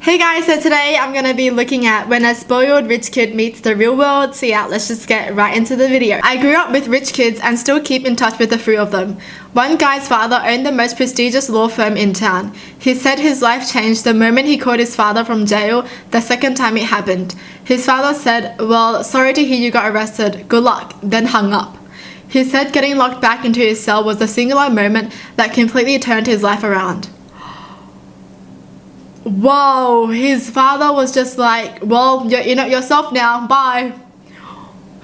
Hey guys, so today I'm gonna be looking at when a spoiled rich kid meets the real world. So yeah, let's just get right into the video. I grew up with rich kids and still keep in touch with a few of them. One guy's father owned the most prestigious law firm in town. He said his life changed the moment he called his father from jail the second time it happened. His father said, "Well, sorry to hear you got arrested. Good luck," then hung up. He said getting locked back into his cell was a singular moment that completely turned his life around. Whoa, his father was just like, "Well, you're in it yourself now, bye."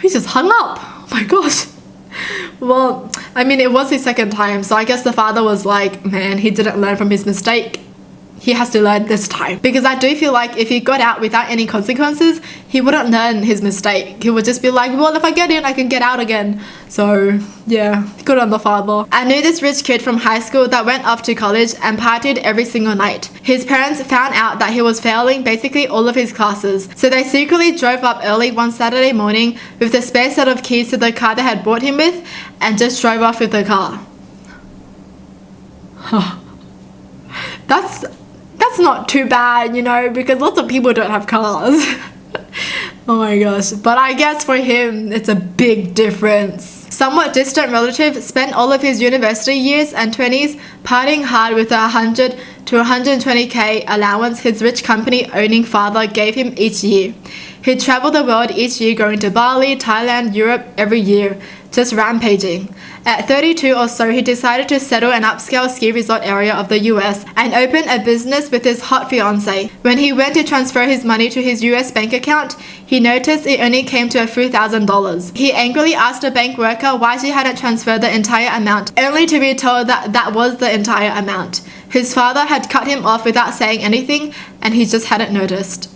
He just hung up. Oh my gosh. Well, I mean, it was his second time, so I guess the father was like, man, he didn't learn from his mistake. He has to learn this time. Because I do feel like if he got out without any consequences, he wouldn't learn his mistake. He would just be like, well, if I get in, I can get out again. So, yeah, good on the father. I knew this rich kid from high school that went off to college and partied every single night. His parents found out that he was failing basically all of his classes. So they secretly drove up early one Saturday morning with the spare set of keys to the car they had bought him with and just drove off with the car. That's not too bad, you know, because lots of people don't have cars. Oh my gosh. But I guess for him, it's a big difference. Somewhat distant relative spent all of his university years and 20s partying hard with a 100 to 120k allowance his rich company owning father gave him each year. He traveled the world each year, going to Bali, Thailand, Europe every year, just rampaging. At 32 or so, he decided to settle an upscale ski resort area of the US and open a business with his hot fiancée. When he went to transfer his money to his US bank account, he noticed it only came to a few $1,000s. He angrily asked a bank worker why she hadn't transferred the entire amount, only to be told that that was the entire amount. His father had cut him off without saying anything, and he just hadn't noticed.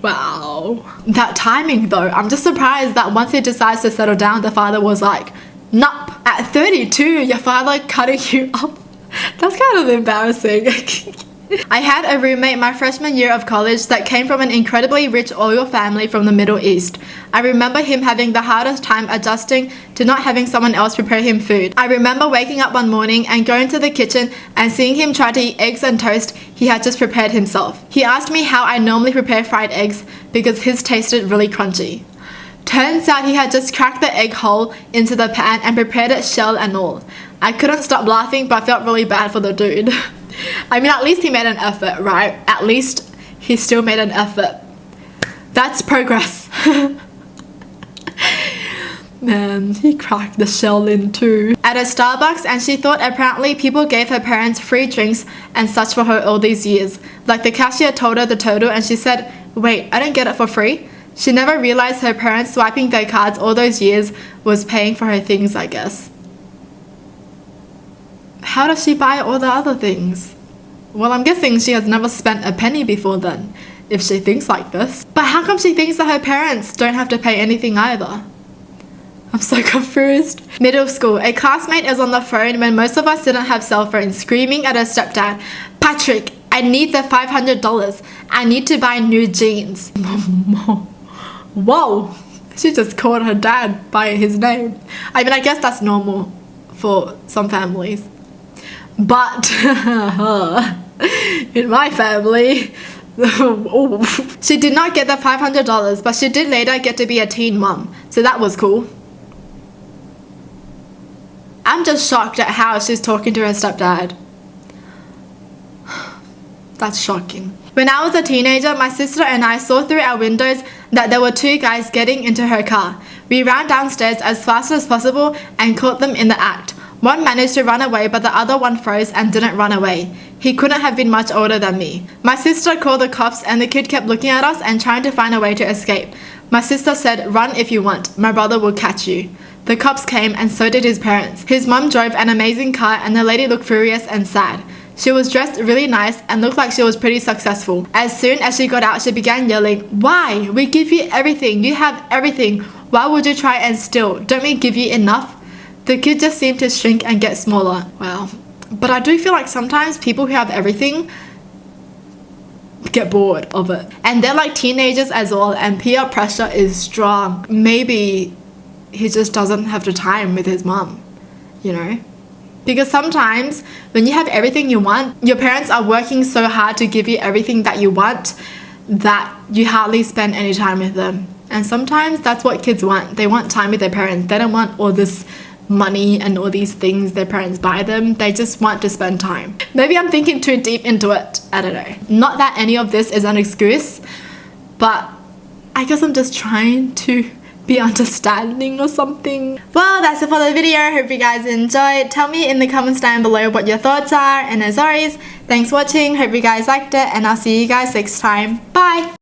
Wow. That timing though, I'm just surprised that once he decides to settle down, the father was like, nope. At 32, your father cutting you up? That's kind of embarrassing. I had a roommate my freshman year of college that came from an incredibly rich oil family from the Middle East. I remember him having the hardest time adjusting to not having someone else prepare him food. I remember waking up one morning and going to the kitchen and seeing him try to eat eggs and toast he had just prepared himself. He asked me how I normally prepare fried eggs because his tasted really crunchy. Turns out he had just cracked the egg hole into the pan and prepared it shell and all. I couldn't stop laughing, but I felt really bad for the dude. I mean, at least he made an effort, right? At least he still made an effort. That's progress. Man, he cracked the shell in too. At a Starbucks, and she thought apparently people gave her parents free drinks and such for her all these years. Like the cashier told her the total and she said, wait, I don't get it for free? She never realized her parents swiping their cards all those years was paying for her things, I guess. How does she buy all the other things? Well, I'm guessing she has never spent a penny before then, if she thinks like this. But how come she thinks that her parents don't have to pay anything either? I'm so confused. Middle school, a classmate is on the phone when most of us didn't have cell phones, screaming at her stepdad, "Patrick, I need the $500. I need to buy new jeans." Whoa, she just called her dad by his name. I mean, I guess that's normal for some families. But in my family, she did not get the $500, but she did later get to be a teen mom, so that was cool. I'm just shocked at how she's talking to her stepdad. That's shocking. When I was a teenager, my sister and I saw through our windows that there were two guys getting into her car. We ran downstairs as fast as possible and caught them in the act. One managed to run away, but the other one froze and didn't run away. He couldn't have been much older than me. My sister called the cops and the kid kept looking at us and trying to find a way to escape. My sister said, "Run if you want. My brother will catch you." The cops came and so did his parents. His mum drove an amazing car and the lady looked furious and sad. She was dressed really nice and looked like she was pretty successful. As soon as she got out, she began yelling, "Why? We give you everything. You have everything. Why would you try and steal? Don't we give you enough?" The kid just seemed to shrink and get smaller. Wow. But I do feel like sometimes people who have everything get bored of it. And they're like teenagers as well, and peer pressure is strong. Maybe he just doesn't have the time with his mum, you know? Because sometimes when you have everything you want, your parents are working so hard to give you everything that you want that you hardly spend any time with them. And sometimes that's what kids want. They want time with their parents. They don't want all this money and all these things their parents buy them. They just want to spend time. Maybe I'm thinking too deep into it. I don't know. Not that any of this is an excuse, but I guess I'm just trying to be understanding or something. Well, that's it for the video. Hope you guys enjoyed. Tell me in the comments down below what your thoughts are. And as always, thanks for watching. Hope you guys liked it, and I'll see you guys next time. Bye!